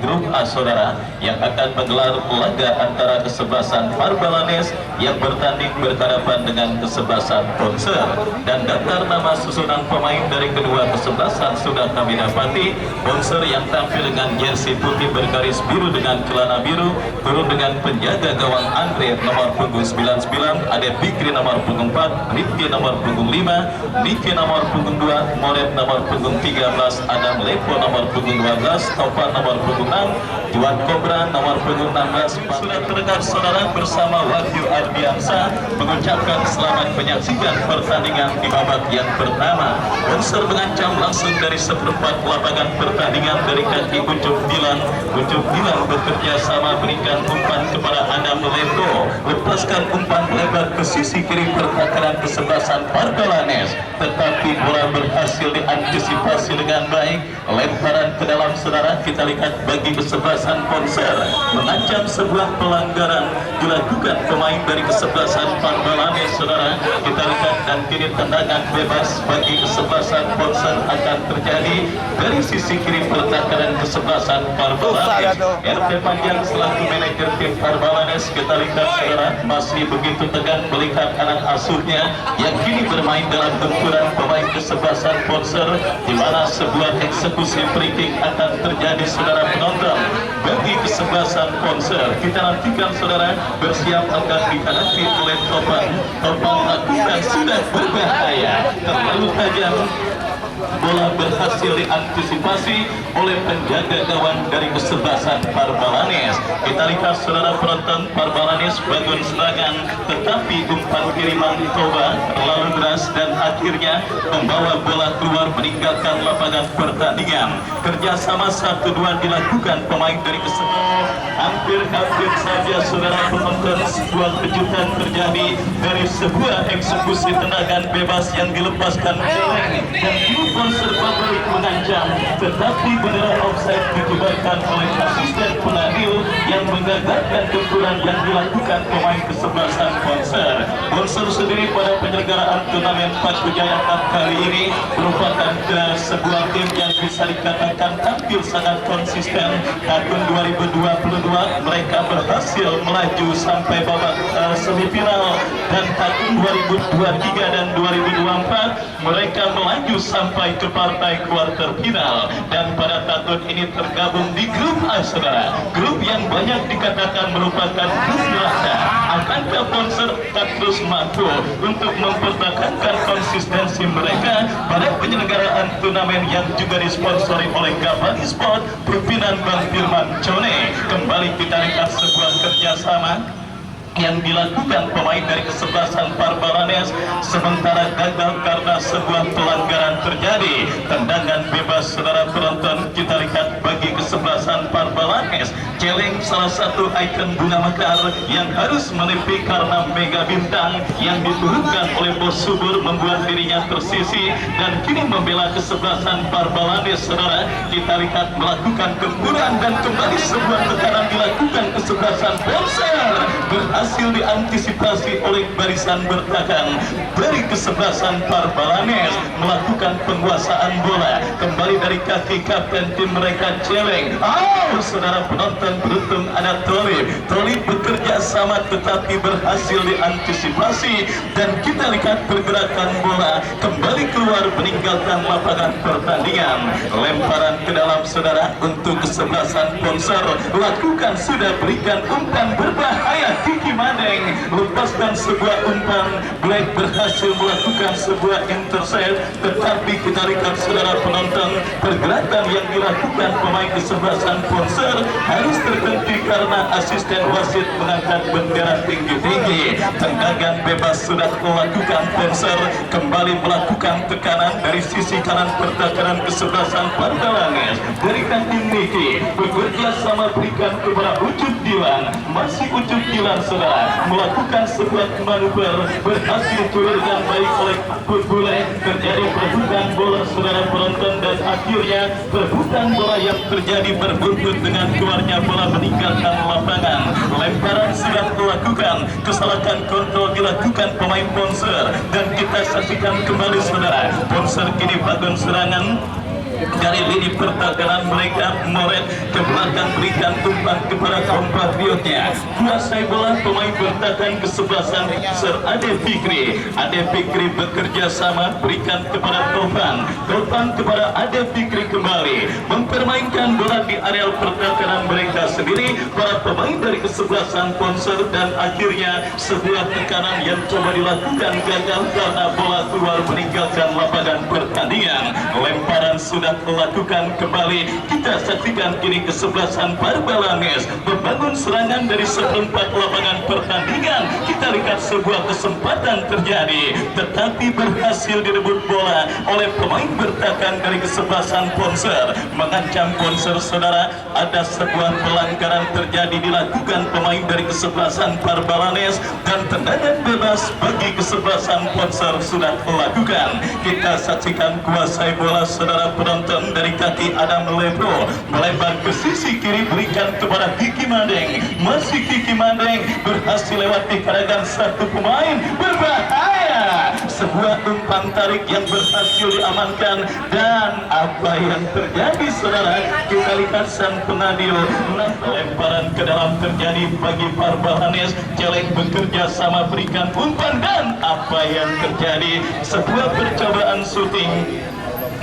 grup A saudara yang akan menggelar laga antara kesebelasan Parbalanes yang bertanding berhadapan dengan kesebelasan Ponser. Dan daftar nama susunan pemain dari kedua kesebelasan sudah kami dapati. Ponser yang tampil dengan jersey putih bergaris biru dengan celana biru, turun dengan penjaga gawang Andre nomor punggung 99, ada Bikri nomor punggung 4, Rifki nomor punggung 5, Niki nomor punggung 2, Moret nomor punggung 13, Adam Lepo nomor punggung 12, Topan nomor punggung 6, Juan Kobra nomor punggung 16. Sudah terdengar saudara bersama Wahyu Ardiansa mengucapkan selamat menyaksikan pertandingan di babak yang pertama. Ponser mengancam langsung dari seperempat lapangan pertandingan dari kaki Ucup Dilan. Ucup Dilan bekerja sama berikan umpan kepada Adam Lepo, lepaskan umpan lebar ke sisi kiri pertahanan kesebelasan Parbalanes, tetapi bola berhasil diantisipasi dengan baik. Lemparan ke dalam saudara, kita lihat bagi kesebelasan Ponser mengancam sebuah pelanggaran dilakukan pemain dari kesebelasan Parbalanes saudara. Kita lihat dan kini tendangan bebas bagi kesebelasan Ponser akan terjadi dari sisi kiri pertahanan kesebelasan Parbalanes. RP Panjang selaku manajer tim Parbalanes, kita lihat saudara masih begitu tegang melihat anak asuhnya yang kini bermain dalam gempuran pemain kesebelasan Ponser, di mana sebuah eksekusi free kick akan terjadi saudara penonton bagi kesebelasan Ponser. Kita nantikan saudara, bersiap akan dihadapi oleh Topan. Topan lakukan sudah berbahaya, terlalu tajam. Bola berhasil diantisipasi oleh penjaga gawang dari kesebelasan Parbalanes. Kita lihat saudara penonton, Parbalanes bangun serangan, tetapi umpan kiriman Toba terlalu deras dan akhirnya membawa bola keluar meninggalkan lapangan pertandingan. Kerjasama 1-2 dilakukan pemain dari kesebelasan. Hampir saja saudara penonton sebuah kejutan terjadi dari sebuah eksekusi tendangan bebas yang dilepaskan Celeng, dan Ponser balik mengancam, tetapi beneran offside dikibarkan oleh asisten pengadil yang menggagalkan gempuran yang dilakukan pemain kesebelasan Ponser. Ponser sendiri pada penyelenggaraan turnamen Patrujaya Cup kali ini merupakan sebuah tim yang bisa dikatakan tampil sangat konsisten. Tahun 2022 mereka berhasil melaju sampai babak semifinal, dan tahun 2023 dan 2024 mereka melaju sampai ke partai kuarter final, dan pada tahun ini tergabung di grup A saudara, grup yang banyak dikatakan merupakan grup neraka. Akankah Ponser terus mampu untuk mempertahankan konsistensi mereka pada penyelenggaraan turnamen yang juga disponsori oleh Gabari Sport, pimpinan Bang Firman Cone? Kembali kita lihat sebuah kerjasama yang dilakukan pemain dari kesebelasan Parbalanes, sementara gagal karena sebuah pelanggaran terjadi. Tendangan bebas saudara penonton, kita lihat bagi kesebelasan Parbalanes. Celeng salah satu ikon bunga mekar yang harus menepi karena mega bintang yang diturunkan oleh Bos Subur membuat dirinya tersisi, dan kini membela kesebelasan Parbalanes saudara. Kita lihat melakukan gempuran dan kembali sebuah tekanan dilakukan kesebelasan Ponser, berhasil diantisipasi oleh barisan bertahan dari kesebelasan Parbalanes, melakukan penguasaan bola kembali dari kaki kapten tim mereka Celeng. Saudara penonton, beruntung ada Tolib bekerja sama tetapi berhasil diantisipasi, dan kita lihat pergerakan bola kembali keluar meninggalkan lapangan pertandingan. Lemparan ke dalam saudara untuk kesebelasan Ponser, lakukan sudah berikan umpan berbahaya. Kiki Madeng lepaskan sebuah umpan, Black berhasil melakukan sebuah intercept, tetapi kita lihat saudara penonton, pergerakan yang dilakukan pemain kesebelasan Ponser harus terhenti karena asisten wasit mengangkat bendera tinggi-tinggi. Tendangan bebas sudah melakukan Ponser, kembali melakukan tekanan dari sisi kanan pertahanan kesebelasan Parbalanes. Dari kaki Niki bekerja sama berikan kepada Ucup Dilan, masih Ucup Dilan saudara melakukan sebuah manuver, berhasil turun dengan baik oleh Akut Bule. Terjadi perebutan bola saudara penonton, dan akhirnya perebutan bola yang terjadi berbuntut dengan keluarnya bola meninggalkan lapangan. Lemparan sudah dilakukan, kesalahan kontrol dilakukan pemain Ponser, dan kita saksikan kembali saudara, Ponser kini bangun serangan dari lini pertahanan mereka Moret ke belakang berikan umpan kepada kompatriotnya. Kuasai bola pemain bertahan kesebelasan Sir Ade Fikri. Ade Fikri bekerja sama berikan kepada Topan. Topan kepada Ade Fikri kembali mempermainkan bola di area pertahanan mereka sendiri. Para pemain dari kesebelasan Ponser dan akhirnya sebuah tekanan yang coba dilakukan gagal karena bola keluar meninggalkan lapangan pertandingan. Lemparan sudah dilakukan kembali. Kita saksikan kini kesebelasan Barbalanes membangun serangan dari seperempat lapangan pertandingan. Kita lihat sebuah kesempatan terjadi, tetapi berhasil direbut bola oleh pemain bertahan dari kesebelasan Ponser. Mengancam Ponser, saudara, ada sebuah pelanggaran terjadi dilakukan pemain dari kesebelasan Barbalanes dan tendangan bebas bagi kesebelasan Ponser sudah dilakukan. Kita saksikan kuasai bola, saudara penonton, dari kaki Adam Lebro melebar ke sisi kiri berikan kepada Kiki Mandeng. Masih Kiki Mandeng berhasil lewati karangan satu pemain berbahaya. Sebuah umpan tarik yang berhasil diamankan dan apa yang terjadi, saudara, kita lihat sang penadio. Lemparan ke dalam terjadi bagi Barbalanes. Celeng bekerja sama berikan umpan dan apa yang terjadi, sebuah percobaan syuting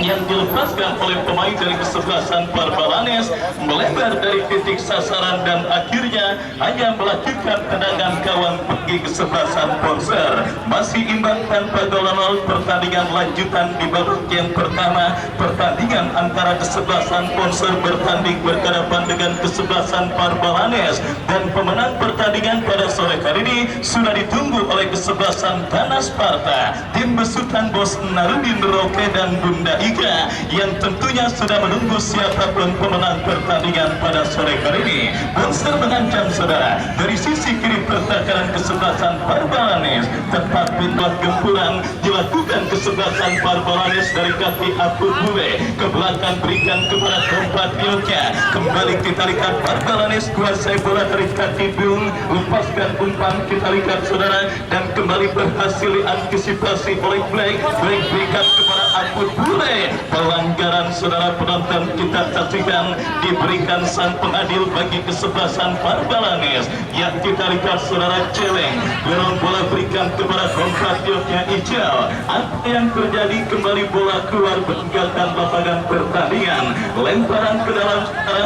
yang dilepaskan oleh pemain dari kesebelasan Barbalanes melebar dari titik sasaran dan akhirnya hanya melakukan tendangan gawang bagi kesebelasan Ponser. Masih imbang tanpa gol 0 pertandingan lanjutan di babak yang pertama. Pertandingan antara kesebelasan Ponser bertanding berhadapan dengan kesebelasan Barbalanes dan pemenang pertandingan pada sore hari ini sudah ditunggu oleh kesebelasan Dana Sparta, tim besutan bos Narudin Roke dan Bunda Iga, yang tentunya sudah menunggu siapapun pemenang pertandingan pada sore hari ini. Ponser mengancam, saudara, dari sisi kiri pertahanan kesebelasan Barbalanes, tetapi buat gempuran dilakukan kesebelasan Barbalanes dari kaki Abu Bule ke belakang berikan kepada kompatriotnya. Kembali kita lihat Barbalanes kuasai bola dari kaki Bung, lepaskan umpan, kita lihat, saudara, dan kembali berhasil diantisipasi oleh Black berikan kepada Abu Bule. Pelanggaran, saudara penonton, kita saksikan diberikan sang pengadil bagi kesebelasan Barbalanes. Yang kita lihat, saudara, Celeng dorong bola berikan kepada kompatriotnya Ijal. Apa yang terjadi, kembali bola keluar meninggalkan lapangan pertandingan. Lemparan ke dalam, saudara,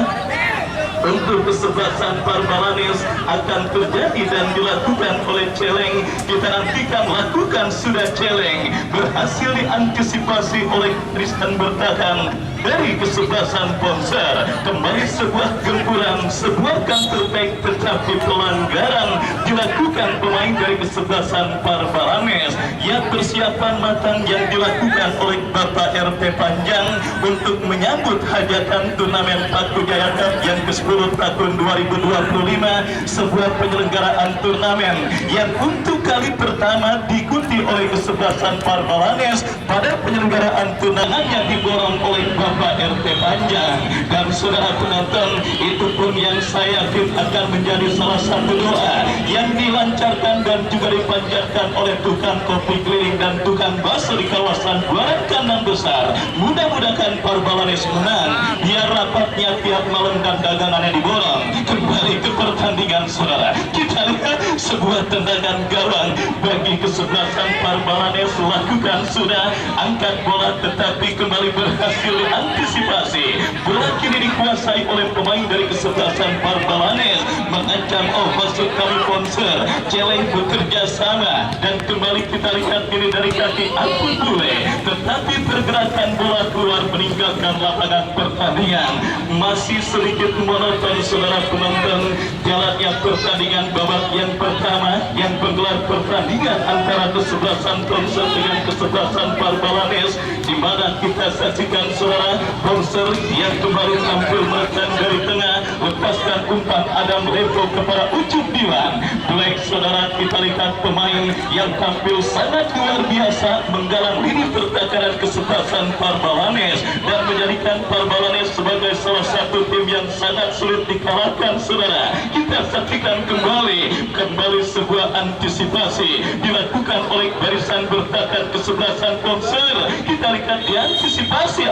untuk kesebelasan Barbalanes akan terjadi dan dilakukan oleh Celeng. Kita nantikan lakukan sudah Celeng, berhasil diantisipasi oleh Tristan bertahan dari kesebelasan Ponser. Kembali sebuah gempuran, sebuah counter attack, tetapi pelanggaran dilakukan pemain dari kesebelasan Barbalanes. Ya, persiapan matang yang dilakukan oleh Bapak RT Panjang untuk menyambut hajatan turnamen Paku Jaya Cup yang ke-10 tahun 2025, sebuah penyelenggaraan turnamen yang untuk kali pertama diikuti oleh kesebelasan Barbalanes. Pada penyelenggaraan turnamen yang diborong oleh Bapak RT Panjang dan saudara penonton, itu pun yang saya yakin akan menjadi salah satu doa yang dilancarkan dan juga dipanjatkan oleh tukang kopi keliling dan tukang bakso di kawasan Buaran Kandang Besar. Mudah-mudahan Barbalanes menang biar rapatnya tiap malam dan dagangannya diborong. Kembali ke pertandingan, saudara, kita lihat sebuah tendangan gawang bagi kesebelasan Barbalanes lakukan sudah angkat bola, tetapi kembali berhasil diantisipasi. Bola kini dikuasai oleh pemain dari kesebelasan Barbalanes, mengancam masuk kali Ponser. Celeng bekerja sama dan kembali kita lihat ini dari kaki Abu Bule, tetapi pergerakan bola keluar meninggalkan lapangan pertandingan. Masih sedikit monoton, saudara penonton, jalannya pertandingan babak yang pertama yang menggelar pertandingan antara kesebelasan Ponser dengan kesebelasan Barbalanes, di mana kita saksikan, saudara, Ponser yang kembali tampil menekan dari tengah, lepaskan berikan umpan Adam Levo kepada Ucup Dilan. Black saudara, kita lihat pemain yang tampil sangat luar biasa menggalang lini pertahanan kesebelasan Parbalanes dan menjadikan Parbalanes sebagai salah satu tim yang sangat sulit dikalahkan saudara. Kita saksikan kembali sebuah antisipasi dilakukan oleh barisan bertahan kesebelasan Konser. Kita lihat diantisipasi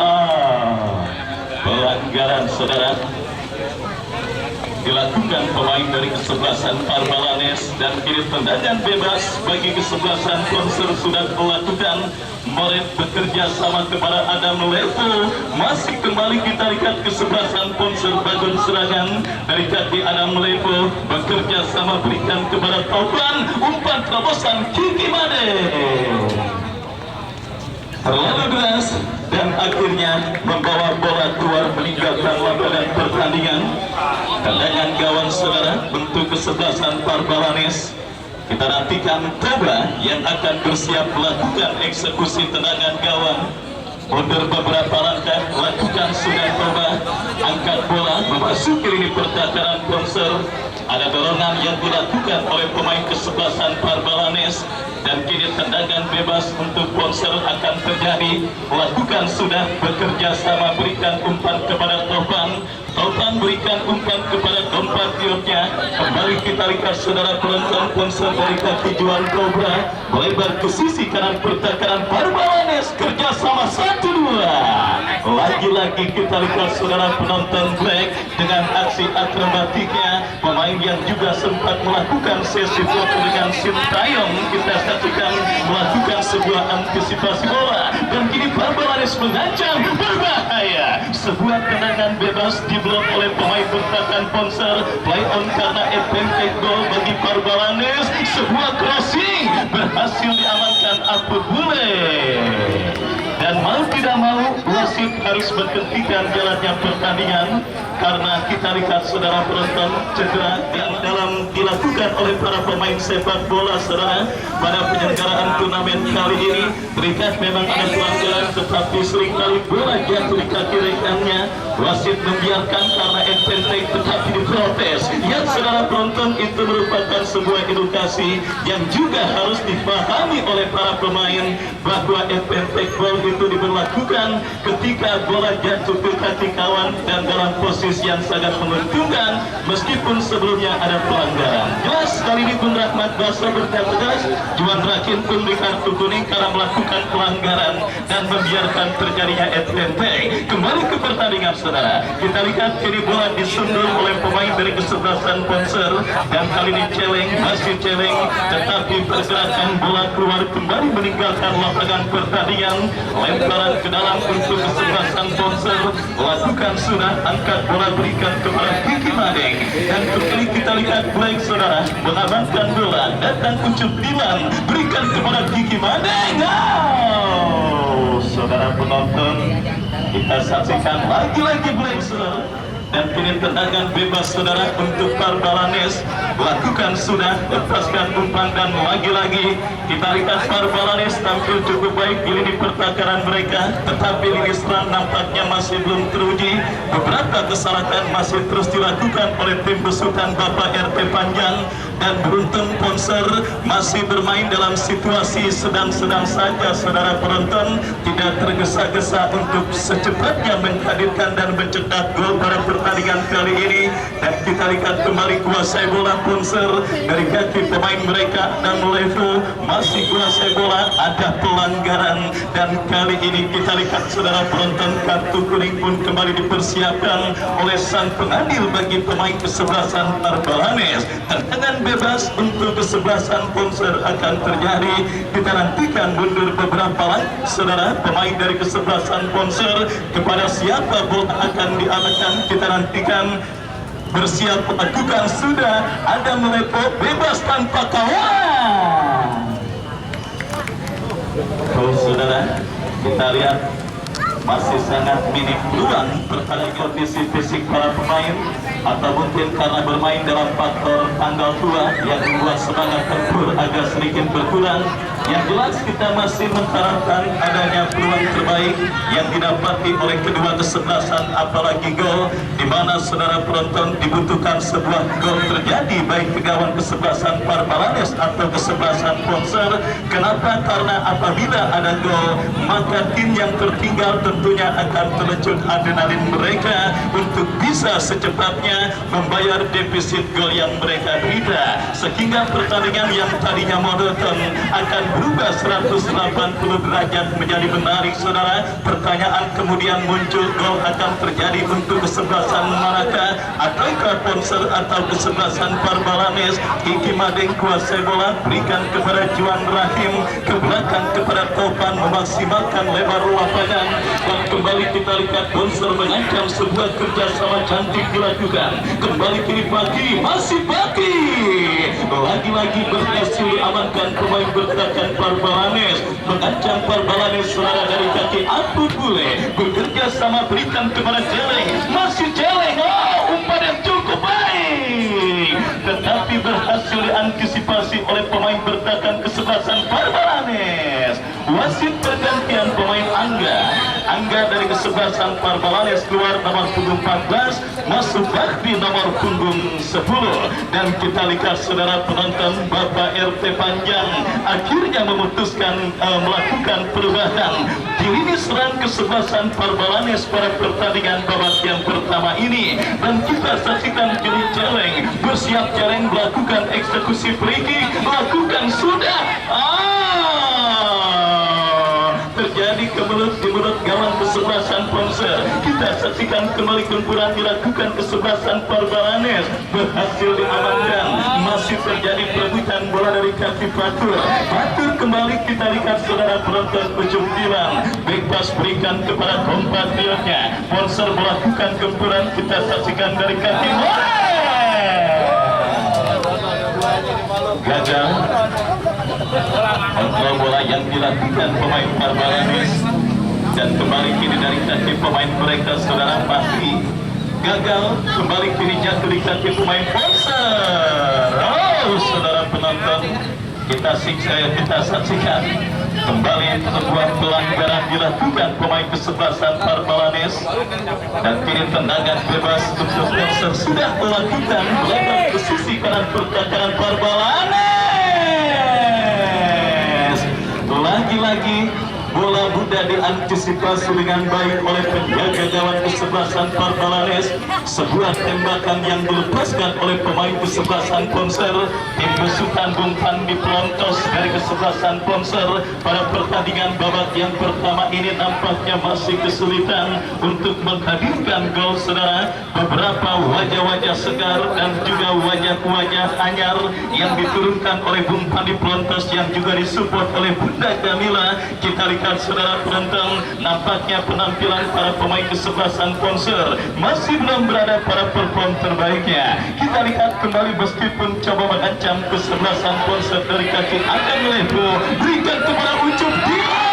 pelanggaran saudara dilakukan pemain dari kesebelasan Parbalanes dan kini tendangan bebas bagi kesebelasan Konser sudah melakukan. Moret bekerja sama kepada Adam Levo. Masih kembali kita lihat kesebelasan Konser bangun serangan dari kaki Adam Levo bekerja sama berikan kepada Taufan, umpan terobosan Kiki Made terlalu deras dan akhirnya membawa bola keluar meninggalkan lapangan pertandingan. Tendangan gawang saudara untuk kesebelasan Parbalanes. Kita nantikan Cobra yang akan bersiap melakukan eksekusi tendangan gawang. Mundur beberapa langkah, lakukan sudah Cobra, angkat bola memasuki lini pertahanan Konser. Ada dorongan yang dilakukan oleh pemain kesebelasan Parbalanes dan kini tendangan bebas untuk Konser akan terjadi. Lakukan sudah bekerja sama berikan umpan kepada Taufan. Taufan berikan umpan kepada compatriotnya. Kembali kita lihat saudara penonton Konser dari kaki Juan Cobra melebar ke sisi kanan pertahanan Parbalanes kerjasama 1-2. Lagi-lagi kita lihat saudara penonton Black dengan aksi akrobatiknya, pemain yang juga sempat melakukan sesi foto dengan Sintayong. Kita saksikan melakukan sebuah antisipasi bola dan kini Parbalanes mengancam berbahaya. Sebuah tendangan bebas diblok oleh pemain bertahan Konser. Play on karena advantage gol bagi Parbalanes. Sebuah crossing berhasil diamankan Apu Bule. Dan mau tidak mau wasit harus menghentikan jalannya pertandingan karena kita lihat saudara penonton cedera yang dalam dilakukan oleh para pemain sepak bola saudara pada penyelenggaraan turnamen kali ini. Terlihat memang ada pelanggaran tetapi seringkali bola jatuh di kaki rekannya. Wasit membiarkan karena advantage tetapi diprotes. Yang saudara penonton itu merupakan sebuah edukasi yang juga harus dipahami oleh para pemain bahwa advantage ball itu diberlakukan ketika bola jatuh ke kaki kawan dan dalam posisi yang sangat menguntungkan meskipun sebelumnya ada pelanggaran. Jelas kali ini Bung Rahmat Basro berkata tegas, Juan Rakin pun di kartu kuning karena melakukan pelanggaran dan membiarkan terjadinya advantage. Kembali ke pertandingan saudara, kita lihat kini bola disundur oleh pemain dari kesebelasan Konser dan kali ini celeng, masih celeng tetapi pergerakan bola keluar kembali meninggalkan lapangan pertandingan. Lemparan ke dalam untuk kesebelasan Konser, lakukan sudah, angkat bola berikan kepada Kiki Madeng dan kembali kita lihat Black saudara mengamankan bola, datang Ucup Dilan berikan kepada Kiki Madeng. Saudara penonton, kita saksikan lagi-lagi Black saudara dan kini tendangan bebas saudara untuk Parbalanes. Lakukan sudah, lepaskan umpan dan lagi-lagi kita lihat Parbalanes tampil cukup baik di lini pertahanan mereka tetapi lini serang nampaknya masih belum teruji. Beberapa kesalahan masih terus dilakukan oleh tim besutan Bapak RT Panjang dan beruntung Konser masih bermain dalam situasi sedang-sedang saja saudara penonton, tidak tergesa-gesa untuk secepatnya menghadirkan dan mencetak gol pada pertandingan kali ini. Dan kita lihat kembali kuasai bola Konser dari kaki pemain mereka dan Levo masih kuasai bola, ada pelanggaran dan kali ini kita lihat saudara penonton kartu kuning pun kembali dipersiapkan oleh sang pengadil bagi pemain kesebelasan Parbalanes. Tendangan bebas untuk kesebelasan Konser akan terjadi. Kita nantikan mundur beberapa langkah saudara pemain dari kesebelasan Konser kepada siapa bola akan diarahkan. Kita nantikan bersiap melakukan sudah, ada melepok bebas tanpa kawan. Oh saudara, kita lihat masih sangat minim peluang terhadap kondisi fisik para pemain, atau mungkin karena bermain dalam faktor tanggal tua yang membuat semangat tempur agak sedikit berkurang. Yang jelas kita masih mengharapkan adanya peluang terbaik yang didapati oleh kedua kesebelasan, apalagi gol, di mana saudara penonton dibutuhkan sebuah gol terjadi baik kegawan kesebelasan Parbalanes atau kesebelasan Ponser. Kenapa? Karena apabila ada gol, maka tim yang tertinggal tentunya akan terlecut adrenalin mereka untuk bisa secepatnya membayar defisit gol yang mereka derita, sehingga pertandingan yang tadinya monoton akan berubah 180 derajat menjadi menarik, saudara. Pertanyaan kemudian muncul, gol akan terjadi untuk kesebelasan manakah? Ataukah Ponser atau kesebelasan Parbalanes? Kiki Madeng kuasai bola, berikan kepada Juan Rahim, ke belakang kepada Topan, memaksimalkan lebar lapangan, dan kembali kita lihat Ponser mengancam sebuah kerjasama cantik dilakukan. Kembali kini Pagi, masih Pagi, lagi-lagi berhasil diamankan pemain bertahan Parbalanes, mengancam Parbalanes saudara dari kaki Abu Bule, bekerja sama berikan kepada Jeleng, masih Jeleng, umpan yang cukup baik, tetapi berhasil diantisipasi oleh pemain bertahan kesebelasan Parbalanes. Wasit pergantian pemain Angga dari kesebelasan Parbalanes keluar nomor punggung 14, masuk Bakti nomor punggung 10. Dan kita lihat saudara penonton, Bapak RT Panjang akhirnya memutuskan melakukan perubahan di lini serang kesebelasan Parbalanes pada pertandingan babak yang pertama ini. Dan kita saksikan kini Jeleng bersiap, Jeleng melakukan eksekusi free kick, lakukan sudah terjadi kemelut di mulut gawang kesebelasan Ponser. Kita saksikan kembali gempuran dilakukan kesebelasan Parbalanes, berhasil diamankan. Masih terjadi perebutan bola dari kaki Fatur. Fatur kembali kita lihat saudara penonton, ujung tilang, bebas berikan kepada kompatriotnya. Ponser melakukan gempuran, kita saksikan dari kaki gagal kontrol bola yang dilakukan pemain Parbalanes, dan kembali kini dari kaki pemain mereka saudara masih gagal. Kembali kini jatuh di kaki pemain Ponser. Saudara penonton, kita saksikan kembali sebuah pelanggaran dilakukan pemain kesebelasan Parbalanes, dan kini tendangan bebas untuk Ponser sudah melakukan melebar ke sisi kanan pertahanan Parbalanes. Lagi-lagi bola mudah diantisipasi dengan baik oleh penjaga gawang kesebelasan Parbalanes. Sebuah tembakan yang dilepaskan oleh pemain kesebelasan Ponser. Tim besutan Bung Pandi Pelontos dari kesebelasan Ponser pada pertandingan babak yang pertama ini nampaknya masih kesulitan untuk menghadirkan gol, saudara. Beberapa wajah-wajah segar dan juga wajah-wajah anyar yang diturunkan oleh Bung Pandi Pelontos yang juga disupport oleh Bunda Kamila. Kita lihat saudara penonton, nampaknya penampilan para pemain kesebelasan Ponser masih belum berada pada perform terbaiknya. Kita lihat kembali meskipun coba mengancam kesebelasan Ponser dari kaki akan Levo, berikan kepada Ucup Dilan.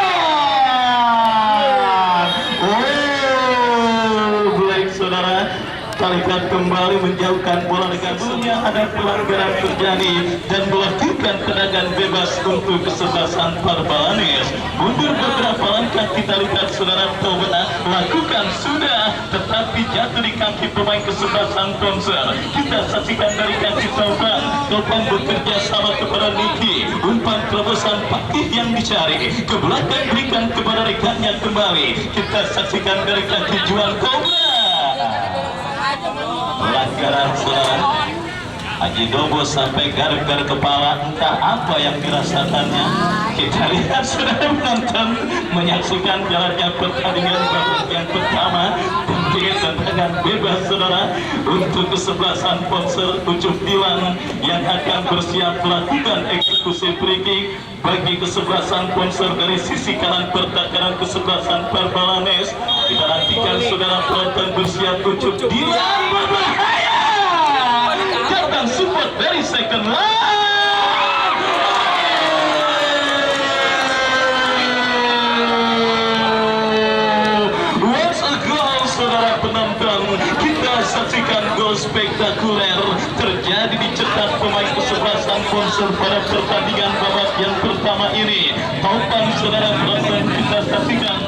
Black saudara. Kita lihat kembali menjauhkan bola dengan sebelumnya ada pelanggaran terjadi dan melakukan tendangan bebas untuk kesebelasan Parbalanes. Mundur beberapa langkah, kita lihat saudara Tobena lakukan sudah, tetapi jatuh di kaki pemain kesebelasan Ponser. Kita saksikan dari kaki Topan bekerja sama kepada Niki, umpan terobosan Pakih yang dicari ke belakang, berikan kepada rekannya kembali. Kita saksikan dari kaki Juan Kobra. Pelanggaran saudara, Haji Dobo sampai garuk-garuk kepala, entah apa yang dirasakannya. Kita lihat saudara menonton, menyaksikan jalannya pertandingan babak yang pertama. Tendangan bebas saudara untuk kesebelasan Ponser, Ucup Dilan yang akan bersiap melakukan eksekusi free kick bagi kesebelasan Ponser dari sisi kanan pertahanan kesebelasan Parbalanes. Kita nantikan saudara penonton, bersiap Ucup Dilan berbahaya, datang support dari second line. gol spektakuler terjadi dicetak pemain kesebelasan Ponsel pada pertandingan babak yang pertama ini. Topan saudara penonton kita saksikan.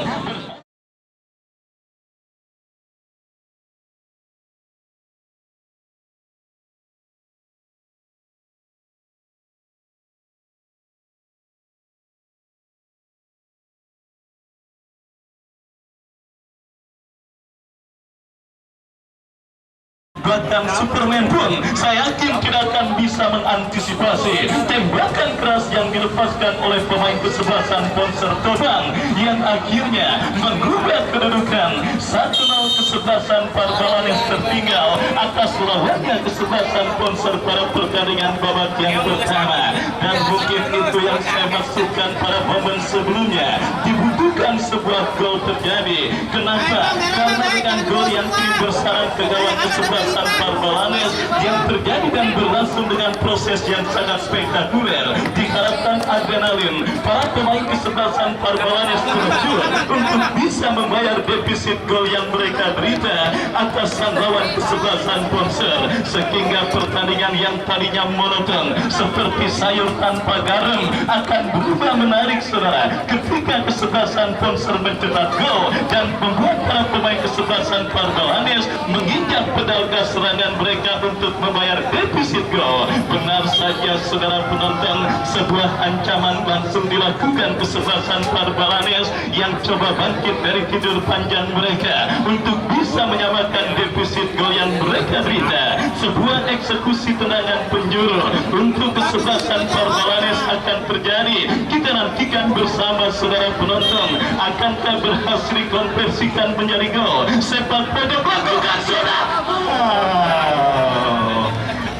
Bahkan Superman pun saya yakin tidak akan bisa mengantisipasi tembakan keras yang dilepaskan oleh pemain kesebelasan Ponsel Toban yang akhirnya mengubah kedudukan 1-0 kesebelasan Parbalanes tertinggal atas lawannya kesebelasan Ponsel pada pertandingan babak yang pertama. Dan mungkin itu yang saya maksudkan pada momen sebelumnya, dibutuhkan sebuah gol terjadi. Kenapa? Karena dengan gol yang kini bersarang ke gawang kesebelasan Parbalanes yang terjadi dan berlangsung dengan proses yang sangat spektakuler, diharapkan adrenalin para pemain kesebelasan Parbalanes terjun untuk bisa membayar defisit gol yang mereka derita atas sang lawan kesebelasan Ponsel, sehingga pertandingan yang tadinya monoton seperti sayur tanpa garam akan berubah menarik saudara ketika kesebelasan Ponsel mencetak gol dan membuat para pemain kesebelasan Parbalanes menginjak pedal gas serangan mereka untuk membayar defisit gol. Benar saja saudara penonton, sebuah ancaman langsung dilakukan kesebelasan Parbalanes yang coba bangkit dari tidur panjang mereka untuk bisa menyamakan defisit gol yang mereka derita. Sebuah eksekusi tendangan penjuru untuk kesebelasan Parbalanes akan terjadi. Kita nantikan bersama saudara penonton, akankah berhasil dikonversikan menjadi gol? Sepak pojok lakukan saudara.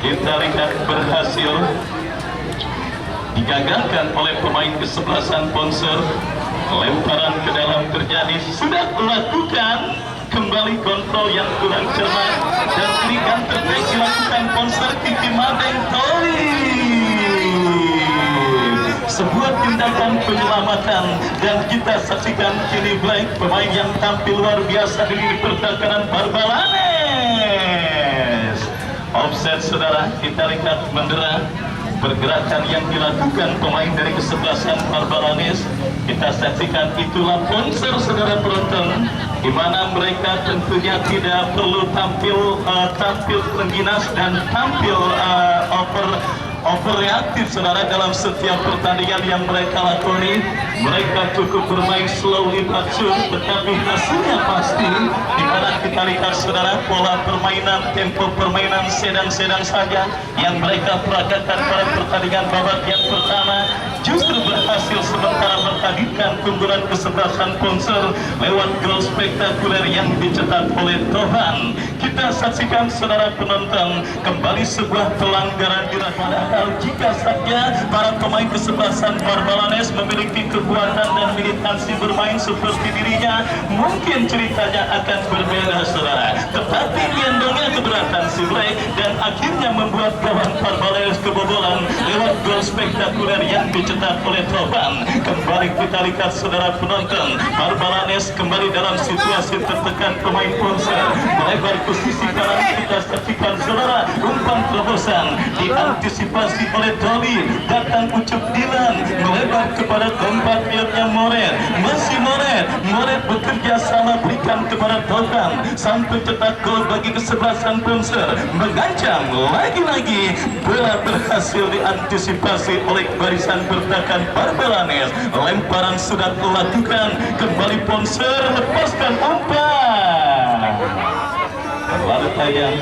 Kita lihat berhasil digagalkan oleh pemain kesebelasan Ponsel. Lemparan ke dalam terjadi, sudah melakukan kembali kontrol yang kurang cermat dan berikan terbaik dilakukan Ponsel. Kiki Madeng Toli, sebuah tindakan penyelamatan, dan kita saksikan kini Black, pemain yang tampil luar biasa di pertahanan Parbalanes. Offset saudara, kita lihat mendera pergerakan yang dilakukan pemain dari kesebelasan Parbalanes. Kita saksikan itulah Ponsel saudara penonton, di mana mereka tentunya tidak perlu tampil terengginas dan tampil overreaktif saudara dalam setiap pertandingan yang mereka lakoni. Mereka cukup bermain slowly but sure, tetapi hasilnya pasti, di mana kita lihat saudara pola permainan, tempo permainan sedang-sedang saja yang mereka peragakan pada pertandingan babak yang pertama justru berhasil sementara menghadirkan keunggulan kesebelasan Ponsel lewat gol spektakuler yang dicetak oleh Toban. Kita saksikan saudara penonton, kembali sebuah pelanggaran dilakukan. Jika saja para pemain kesebelasan Parbalanes memiliki kekuatan dan militansi bermain seperti dirinya, mungkin ceritanya akan berbeda saudara. Tetapi gendongnya keberatan si Black dan akhirnya membuat gawang Parbalanes kebobolan lewat gol spektakuler yang dicetak oleh Toban. Kembali kita lihat saudara penonton, Parbalanes kembali dalam situasi tertekan pemain Ponsel. Melebar posisi kanan, kita saksikan saudara umpan terobosan diantisipasi oleh Doli, datang Ucup Dilan, melebar kepada compatriotnya Moret, masih Moret bekerja sama berikan kepada Toban, sang pencetak gol bagi kesebelasan Ponsel, mengancam lagi-lagi, bola berhasil diantisipasi oleh barisan bertahan Parbalanes. Lemparan sudah dilakukan, kembali Ponsel lepaskan umpan, lalu tayang.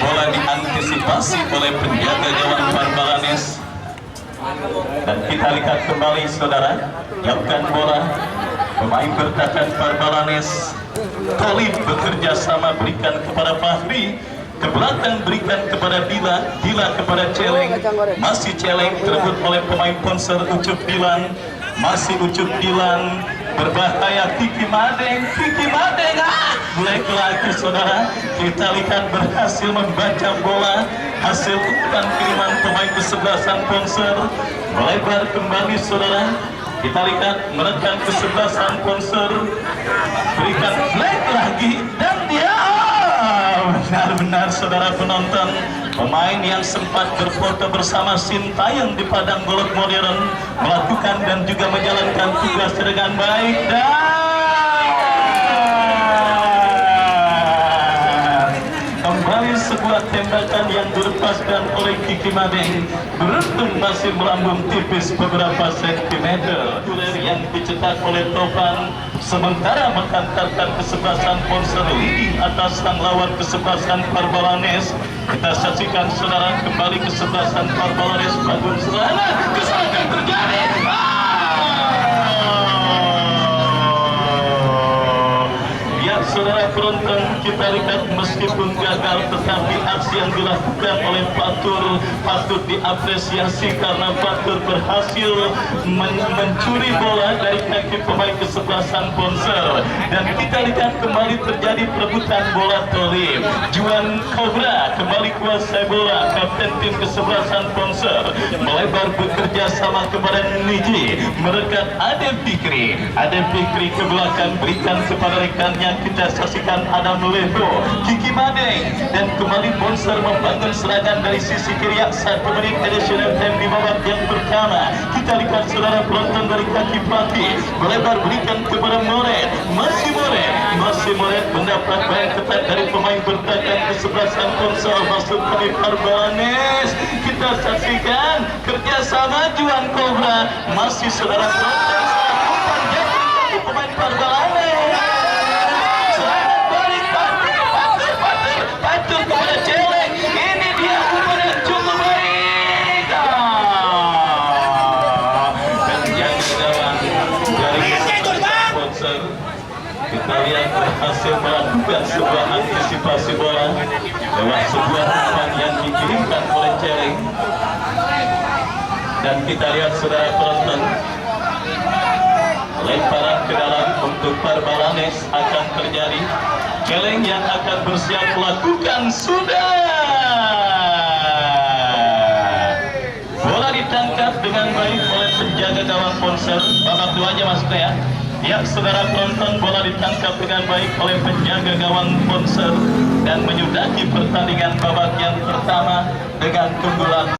Bola diantisipasi oleh penjaga gawang Parbalanes, dan kita lihat kembali saudara, lakukan bola pemain bertahan Parbalanes. Tolib bekerja sama berikan kepada Fahri, ke belakang berikan kepada Dila kepada Celeng, masih Celeng terebut oleh pemain Ponsel Ucup Dilan, masih Ucup Dilan, berbahaya Kiki Madeng, Black lagi saudara. Kita lihat berhasil membaca bola, hasil umpan kiriman pemain kesebelasan Ponsel, melebar kembali saudara. Kita lihat menekan kesebelasan Ponser, berikan flag lagi, dan dia benar-benar saudara penonton, pemain yang sempat berfoto bersama Sintayong di padang golf modern melakukan dan juga menjalankan tugas dengan baik, dan kembali sebuah tembakan yang berlepaskan oleh Kiki Madeng, beruntung masih melambung tipis beberapa sentimeter yang dicetak oleh Topan, sementara menghantarkan kesebelasan Ponser leading atas sang lawan kesebelasan Parbalanes. Kita saksikan saudara kembali kesebelasan Parbalanes bangun serana, kesalahan terjadi. Saudara penonton, kita lihat meskipun gagal tetapi aksi yang dilakukan oleh Fatur patut diapresiasi karena Fatur berhasil mencuri bola dari kaki pemain kesebelasan Ponser, dan kita lihat kembali terjadi perebutan bola Torim. Juan Cobra kembali kuasai bola, kapten tim kesebelasan Ponser melebar bekerja sama kepada Niji, merekat Adem Fikri ke belakang, berikan kepada rekannya. Kita saksikan Adam Levo, Kiki Madeng, dan kembali Ponser membangun serangan dari sisi kiri saat menit additional time di babak yang pertama. Kita lihat saudara penonton dari kaki Fatih melebar berikan kepada Moret, masih Moret mendapat bayan ketat dari pemain bertahan kesebelasan Ponser masuk ke Parbalanes. Kita saksikan kerjasama Juan Cobra, masih saudara penonton pemain Parbalanes. Kita lihat berhasil melakukan sebuah antisipasi bola lewat sebuah umpan yang dikirimkan oleh Celeng, dan kita lihat saudara penonton, lemparan ke dalam untuk Parbalanes akan terjadi. Celeng yang akan bersiap melakukan sudah. Bola ditangkap dengan baik oleh penjaga gawang Ponser. Babak 2 aja masuknya ya. Ya, saudara penonton, bola ditangkap dengan baik oleh penjaga gawang Ponser dan menyudahi pertandingan babak yang pertama dengan keunggulan